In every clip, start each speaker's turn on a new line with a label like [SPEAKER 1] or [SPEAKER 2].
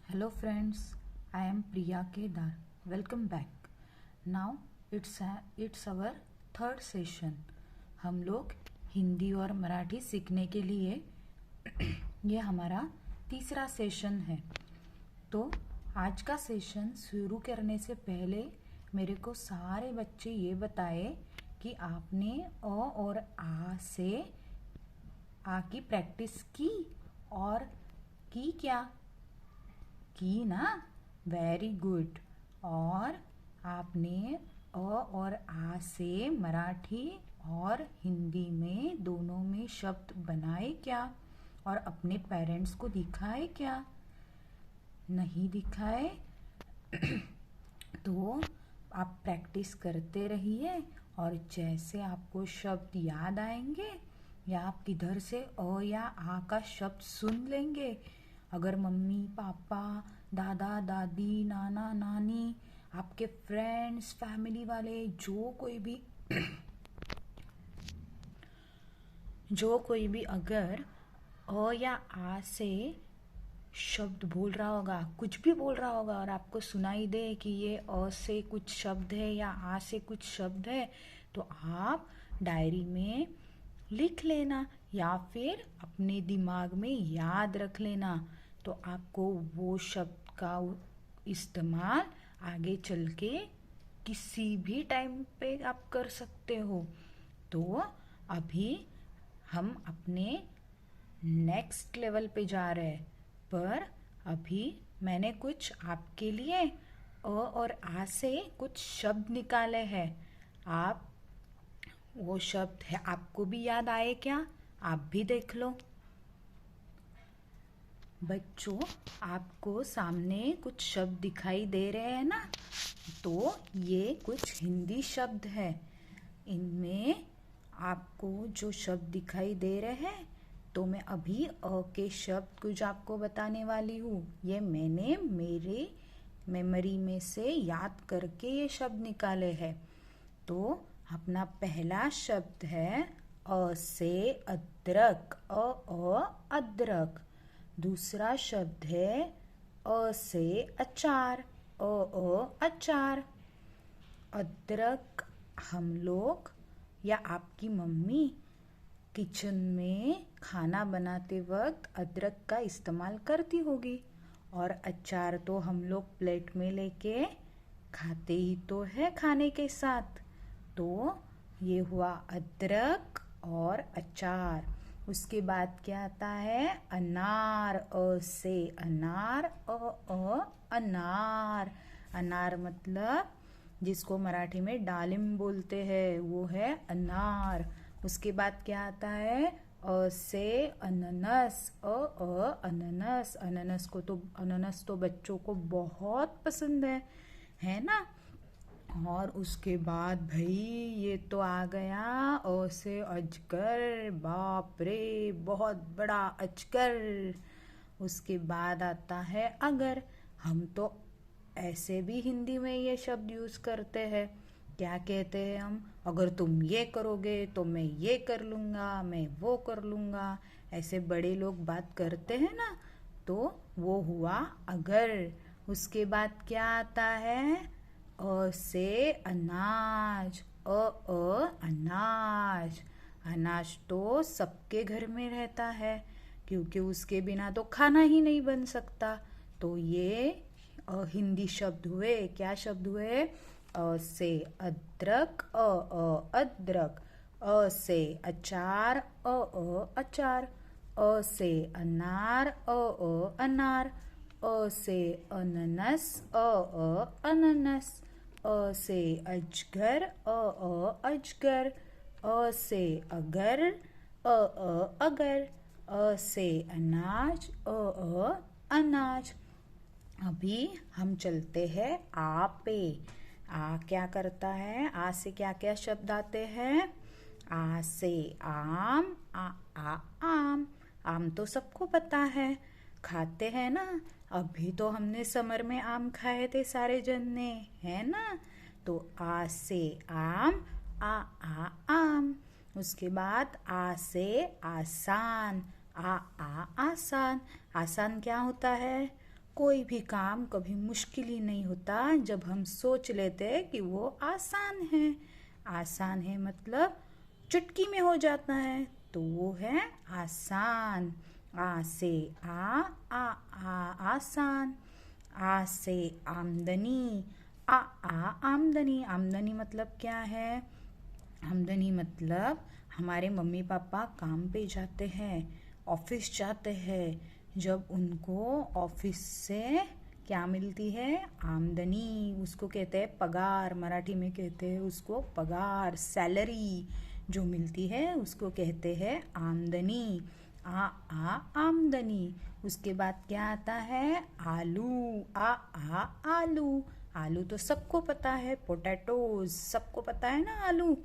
[SPEAKER 1] Hello friends, I am Priya Kedar. Welcome back. Now it's our third session. हम लोग हिंदी और मराठी सीखने के लिए ये हमारा तीसरा सेशन है। तो आज का सेशन शुरू करने से पहले मेरे को सारे बच्चे ये बताए कि आपने अ और आ से आ की प्रैक्टिस की और की क्या की ना। Very good. और आपने अ और आ से मराठी और हिंदी में दोनों में शब्द बनाए क्या और अपने पेरेंट्स को दिखाए क्या? नहीं दिखाए? तो आप प्रैक्टिस करते रहिए और जैसे आपको शब्द याद आएंगे या आप किधर से अ या आ का शब्द सुन लेंगे, अगर मम्मी पापा दादा दादी नाना नानी आपके फ्रेंड्स फैमिली वाले जो कोई भी अगर अ या आ से शब्द बोल रहा होगा, कुछ भी बोल रहा होगा और आपको सुनाई दे कि ये अ से कुछ शब्द है या आ से कुछ शब्द है, तो आप डायरी में लिख लेना या फिर अपने दिमाग में याद रख लेना। तो आपको वो शब्द का इस्तेमाल आगे चल के किसी भी टाइम पे आप कर सकते हो। तो अभी हम अपने नेक्स्ट लेवल पे जा रहे हैं, पर अभी मैंने कुछ आपके लिए अ और आ से कुछ शब्द निकाले हैं। आप वो शब्द है आपको भी याद आए क्या? आप भी देख लो। बच्चों, आपको सामने कुछ शब्द दिखाई दे रहे हैं ना? तो ये कुछ हिंदी शब्द है। इनमें आपको जो शब्द दिखाई दे रहे हैं, तो मैं अभी अ के शब्द कुछ आपको बताने वाली हूँ। ये मैंने मेरे मेमोरी में से याद करके ये शब्द निकाले हैं। तो अपना पहला शब्द है अ से अदरक, अदरक। दूसरा शब्द है अ से अचार, अचार। अदरक हम लोग या आपकी मम्मी किचन में खाना बनाते वक्त अदरक का इस्तेमाल करती होगी, और अचार तो हम लोग प्लेट में लेके खाते ही तो है खाने के साथ। तो ये हुआ अदरक और अचार। उसके बाद क्या आता है? अनार, अ से अनार, अनार। अनार मतलब जिसको मराठी में डालिम बोलते हैं, वो है अनार। उसके बाद क्या आता है? अ से अनानस, अनानस। अनानस तो बच्चों को बहुत पसंद है ना? और उसके बाद भाई ये तो आ गया अ से अजगर, बाप रे बहुत बड़ा अजगर। उसके बाद आता है अगर। हम तो ऐसे भी हिंदी में ये शब्द यूज़ करते हैं। क्या कहते हैं हम? अगर तुम ये करोगे तो मैं ये कर लूँगा, मैं वो कर लूँगा। ऐसे बड़े लोग बात करते हैं ना, तो वो हुआ अगर। उसके बाद क्या आता है? अ से अनाज, अनाज। अनाज तो सबके घर में रहता है, क्योंकि उसके बिना तो खाना ही नहीं बन सकता। तो ये हिंदी शब्द हुए। क्या शब्द हुए? अ से अदरक, अदरक। अ से अचार, अचार। अ से अनार, अनार। अ से अनानस, अनानस। अ से अजगर, अजगर। अ से अगर, अगर। अ से अनाज, अनाज। अभी हम चलते हैं आ पे। आ क्या करता है? आ से क्या क्या शब्द आते हैं? आ से आम, आम। आम तो सबको पता है, खाते हैं ना। अभी तो हमने समर में आम खाए थे सारे जन ने, है ना? तो आ से आम, आम। उसके बाद आ से आसान, आसान। आसान क्या होता है? कोई भी काम कभी मुश्किल ही नहीं होता जब हम सोच लेते हैं कि वो आसान है। आसान है मतलब चुटकी में हो जाता है, तो वो है आसान। आ से आ आसान। आ से आमदनी, आ आमदनी। आमदनी मतलब क्या है? आमदनी मतलब हमारे मम्मी पापा काम पे जाते हैं, ऑफिस जाते हैं। जब उनको ऑफिस से क्या मिलती है? आमदनी। उसको कहते हैं पगार, मराठी में कहते हैं उसको पगार, सैलरी जो मिलती है उसको कहते हैं आमदनी। आमदनी। उसके बाद क्या आता है? आलू। आलू। आलू तो सबको पता है, पोटैटोज सबको पता है ना। आलू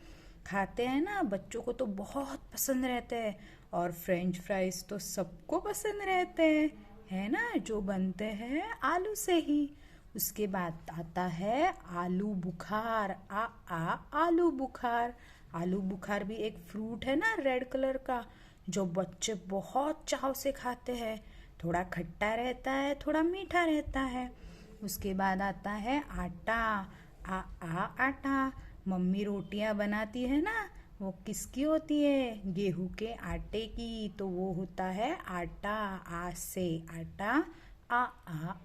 [SPEAKER 1] खाते हैं ना, बच्चों को तो बहुत पसंद रहते हैं। और फ्रेंच फ्राइज तो सबको पसंद रहते हैं, है ना, जो बनते हैं आलू से ही। उसके बाद आता है आलू बुखार। आलू बुखार। आलू बुखार भी एक फ्रूट है ना, रेड कलर का, जो बच्चे बहुत चाव से खाते हैं। थोड़ा खट्टा रहता है, थोड़ा मीठा रहता है। उसके बाद आता है आटा। आटा। मम्मी रोटियां बनाती है ना, वो किसकी होती है? गेहूं के आटे की, तो वो होता है आटा। आ से आटा,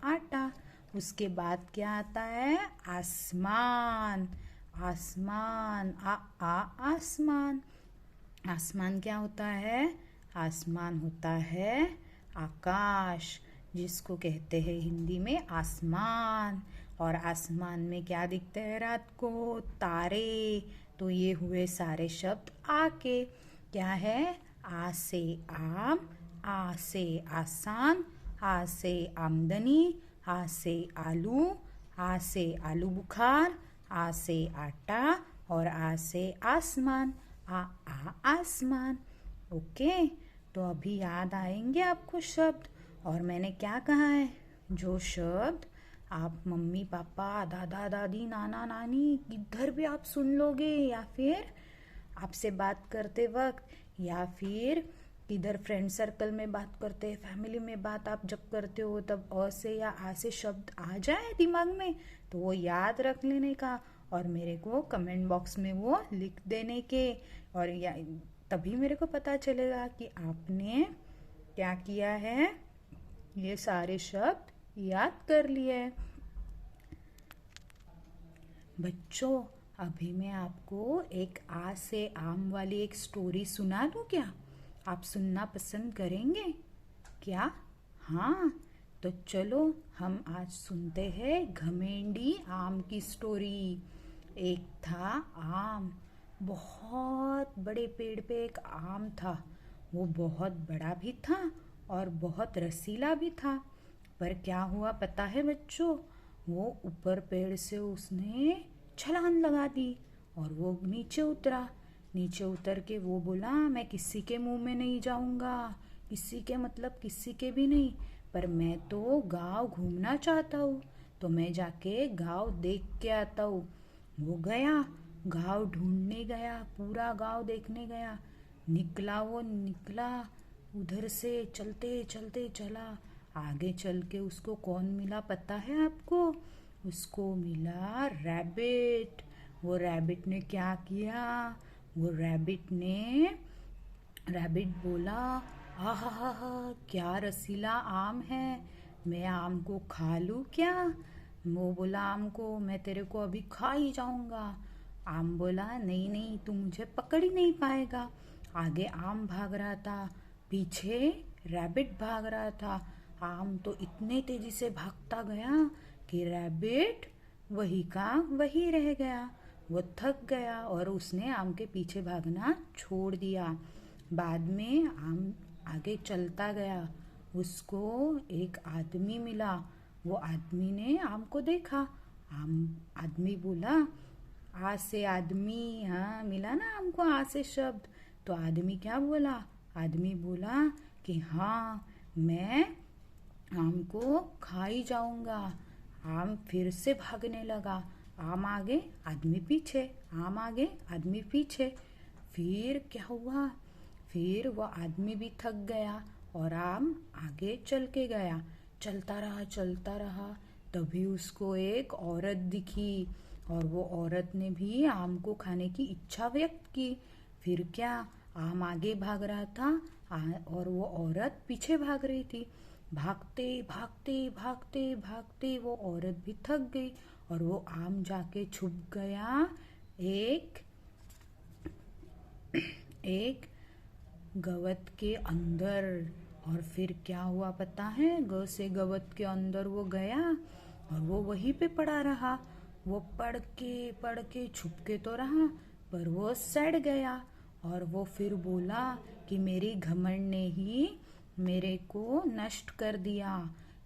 [SPEAKER 1] आटा। उसके बाद क्या आता है? आसमान। आसमान। आसमान। आसमान क्या होता है? आसमान होता है आकाश, जिसको कहते हैं हिंदी में आसमान। और आसमान में क्या दिखते हैं रात को? तारे। तो ये हुए सारे शब्द आ के। क्या है? आ से आम, आ से आसान, आ से आमदनी, आ से आलू, आ से आलू बुखार, आ से आटा और आ से आसमान। आसमान। ओके, तो अभी याद आएंगे आपको शब्द। और मैंने क्या कहा है? जो शब्द आप मम्मी पापा, दादा दादी, नाना नानी किधर भी आप सुन लोगे, या फिर आपसे बात करते वक्त, या फिर किधर फ्रेंड सर्कल में बात करते, फैमिली में बात आप जब करते हो, तब अ से या आ से शब्द आ जाए दिमाग में, तो वो याद रख लेने का और मेरे को कमेंट बॉक्स में वो लिख देने के। और या तभी मेरे को पता चलेगा कि आपने क्या किया है, ये सारे शब्द याद कर लिए। बच्चों, अभी मैं आपको एक आ से आम वाली एक स्टोरी सुना दूं क्या? आप सुनना पसंद करेंगे क्या? हाँ, तो चलो हम आज सुनते हैं घमेंडी आम की स्टोरी। एक था आम। बहुत बड़े पेड़ पे एक आम था। वो बहुत बड़ा भी था और बहुत रसीला भी था। पर क्या हुआ पता है बच्चों? वो ऊपर पेड़ से उसने छलांग लगा दी और वो नीचे उतरा। नीचे उतर के वो बोला, मैं किसी के मुंह में नहीं जाऊंगा। किसी के मतलब किसी के भी नहीं, पर मैं तो गांव घूमना चाहता हूँ, तो मैं जाके गांव देख के आता हूँ। वो गया, गांव ढूंढने गया, पूरा गांव देखने गया। वो निकला उधर से, चलते चलते चला। आगे चल के उसको कौन मिला पता है आपको? उसको मिला रैबिट। वो रैबिट ने क्या किया? वो रैबिट बोला, आहा क्या रसीला आम है, मैं आम को खा लूं क्या? वो बोला आम को, मैं तेरे को अभी खा ही जाऊंगा। आम बोला, नहीं नहीं, तू मुझे पकड़ ही नहीं पाएगा। आगे आम भाग रहा था, पीछे रैबिट भाग रहा था। आम तो इतने तेजी से भागता गया कि रैबिट वही का वही रह गया। वो थक गया और उसने आम के पीछे भागना छोड़ दिया। बाद में आम आगे चलता गया। उसको एक आदमी मिला। वो आदमी ने आम को देखा। आदमी बोला, आ से आदमी, हाँ मिला ना हमको आ से शब्द। तो आदमी क्या बोला? आदमी बोला कि हाँ, मैं आम को खा ही जाऊंगा। आम फिर से भागने लगा। आम आगे, आदमी पीछे, आम आगे, आदमी पीछे। फिर क्या हुआ? फिर वो आदमी भी थक गया और आम आगे चल के गया। चलता रहा। तभी उसको एक औरत दिखी और वो औरत ने भी आम को खाने की इच्छा व्यक्त की। फिर क्या, आम आगे भाग रहा था और वो औरत पीछे भाग रही थी। भागते भागते भागते भागते वो औरत भी थक गई और वो आम जाके छुप गया एक एक गवत के अंदर। और फिर क्या हुआ पता है, से गवत के अंदर वो गया और वो वहीं पे पड़ा रहा। वो पढ़ के छुप के तो रहा, पर वो सड़ गया। और वो फिर बोला कि मेरी घमंड ने ही मेरे को नष्ट कर दिया,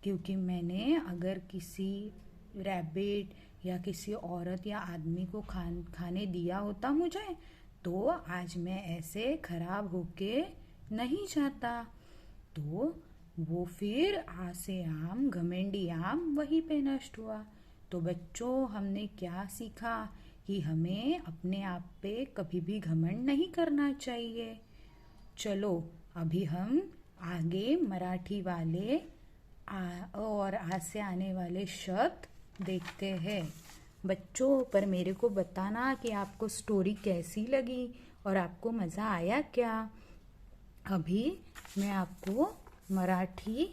[SPEAKER 1] क्योंकि मैंने अगर किसी रैबिट या किसी औरत या आदमी को खाने दिया होता मुझे, तो आज मैं ऐसे खराब होके नहीं जाता। तो वो फिर आसे आम घमेंडी आम वहीं पे नष्ट हुआ। तो बच्चों, हमने क्या सीखा कि हमें अपने आप पे कभी भी घमंड नहीं करना चाहिए। चलो अभी हम आगे मराठी वाले और आ से आने वाले शब्द देखते हैं। बच्चों, पर मेरे को बताना कि आपको स्टोरी कैसी लगी और आपको मज़ा आया क्या। अभी मैं आपको मराठी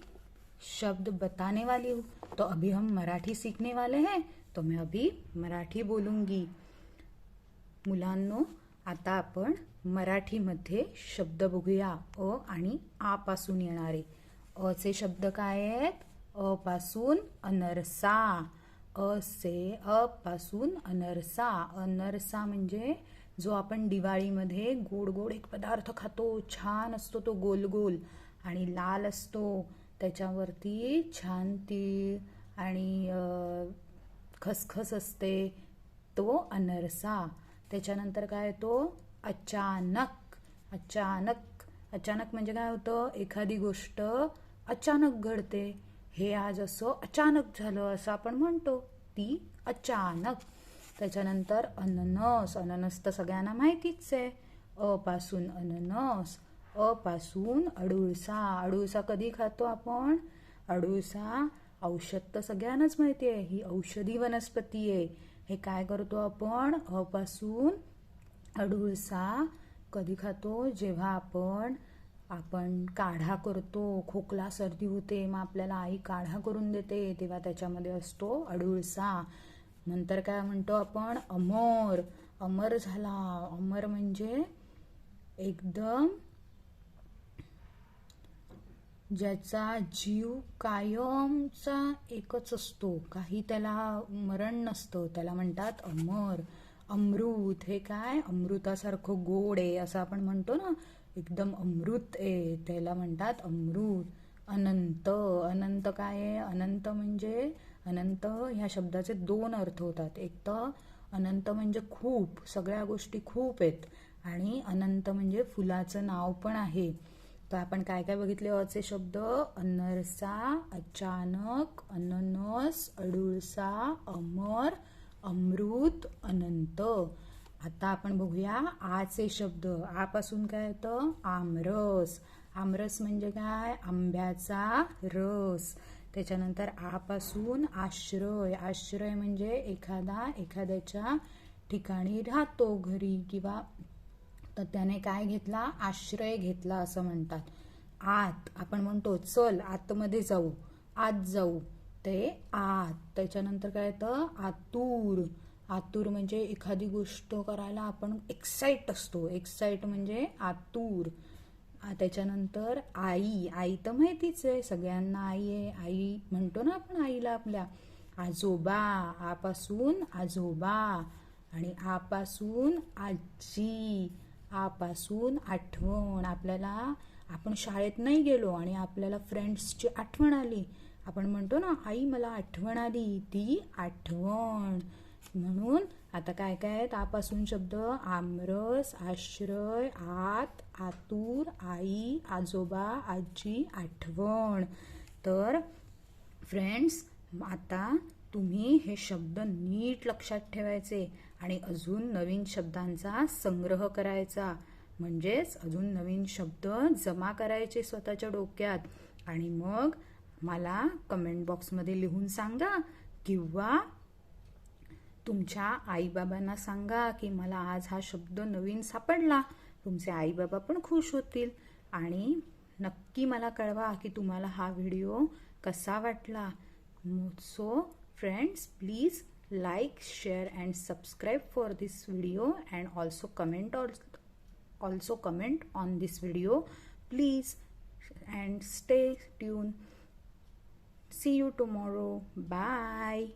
[SPEAKER 1] शब्द बताने वाली हूँ। तो अभी हम मराठी सीखने वाले हैं, तो मैं अभी मराठी बोलूँगी। मुलांनो, आता आपण मराठीमध्ये शब्द बघूया अ आणि आ पासून येणारे। अ चे शब्द काय आहेत? अ पासून अनरसा, अ पासून अनरसा। अनरसा म्हणजे जो आपण दिवाळीमध्ये गोड गोड एक पदार्थ खातो, छान असतो तो गोल गोल आणि लाल असतो, त्याच्यावरती छान तीळ आणि खसखस असते, तो अनरसा। त्याच्यानंतर काय येतो? अचानक। अचानक अचानक म्हणजे काय होतं? एखादी गोष्ट अचानक घडते, हे आज असं अचानक झालं असं आपण म्हणतो, ती अचानक। त्याच्यानंतर अननस। अननस तर सगळ्यांना माहितीच आहे। अ पासून अननस, अ पासून अडुळसा। अडुळसा कधी खातो आपण? अडुळसा औषध तर सगळ्यांनाच माहिती आहे, ही औषधी वनस्पती आहे। हे काय करतो आपण? अ पासून अडुळसा कधी खातो? जेव्हा आपण काढा करतो, खोकला सर्दी होते, मग आपल्याला आई काढा करून देते, तेव्हा त्याच्यामध्ये असतो अडुळसा। नंतर काय म्हणतो आपण? अमर। अमर झाला। अमर म्हणजे एकदम ज्याचा जीव कायमचा एकच असतो, काही त्याला मरण नसतं, त्याला म्हणतात अमर। अमृत, हे काय? अमृतासारखं गोड आहे असं आपण म्हणतो ना, एकदम अमृत आहे, त्याला म्हणतात अमृत। अनंत। अनंत काय आहे? अनंत म्हणजे अनंत ह्या शब्दाचे दोन अर्थ होतात। एक तर अनंत म्हणजे खूप, सगळ्या गोष्टी खूप आहेत, आणि अनंत म्हणजे फुलाचं नाव पण आहे। तर आपण काय काय बघितले अचे शब्द? अनरसा, अचानक, अननस, अडुळसा, अमर, अमृत, अनंत। आता आपण बघूया आचे शब्द। आ पासून काय येतं? आमरस। आमरस म्हणजे काय? आंब्याचा रस। त्याच्यानंतर आ पासून आश्रय। आश्रय म्हणजे एखाद्याच्या ठिकाणी राहतो, घरी, किंवा तर त्याने काय घेतला? आश्रय घेतला असं म्हणतात। आत, आपण म्हणतो चल आतमध्ये जाऊ, आत जाऊ, ते आत। त्याच्यानंतर काय येतं? आतुर। आतुर म्हणजे एखादी गोष्ट करायला आपण एक्साइट असतो, एक्साइट म्हणजे आतुर। त्याच्यानंतर आई। आई तर माहितीच आहे, सगळ्यांना आई आहे, आई म्हणतो ना आपण आईला आपल्या। आजोबा। आपासून आजोबा, आणि आपासून आजी। आपासून आठवण। आपण शाळेत नाही गेलो आणि आपल्याला फ्रेंड्सची आठवण आली, आपण म्हणतो ना, आई मला आठवण आली, ती आठवण। म्हणून आता काय काय आहेत आपासून शब्द? आमरस, आश्रय, आत, आतूर, आई, आजोबा, आजी, आठवण। तर फ्रेंड्स, आता तुम्ही हे शब्द नीट लक्षात ठेवायचे आणि अजून नवीन शब्दांचा संग्रह करायचा, म्हणजेच अजून नवीन शब्द जमा करायचे स्वतःच्या डोक्यात, आणि मग मला कमेंट बॉक्समध्ये लिहून सांगा किंवा तुमच्या आईबाबांना सांगा की मला आज हा शब्द नवीन सापडला. तुमचे आईबाबा पण खुश होतील. आणि नक्की मला कळवा की तुम्हाला हा व्हिडिओ कसा वाटला. So friends, please like, share and subscribe for this video, and also comment on this video please, and stay tuned. See you tomorrow. Bye.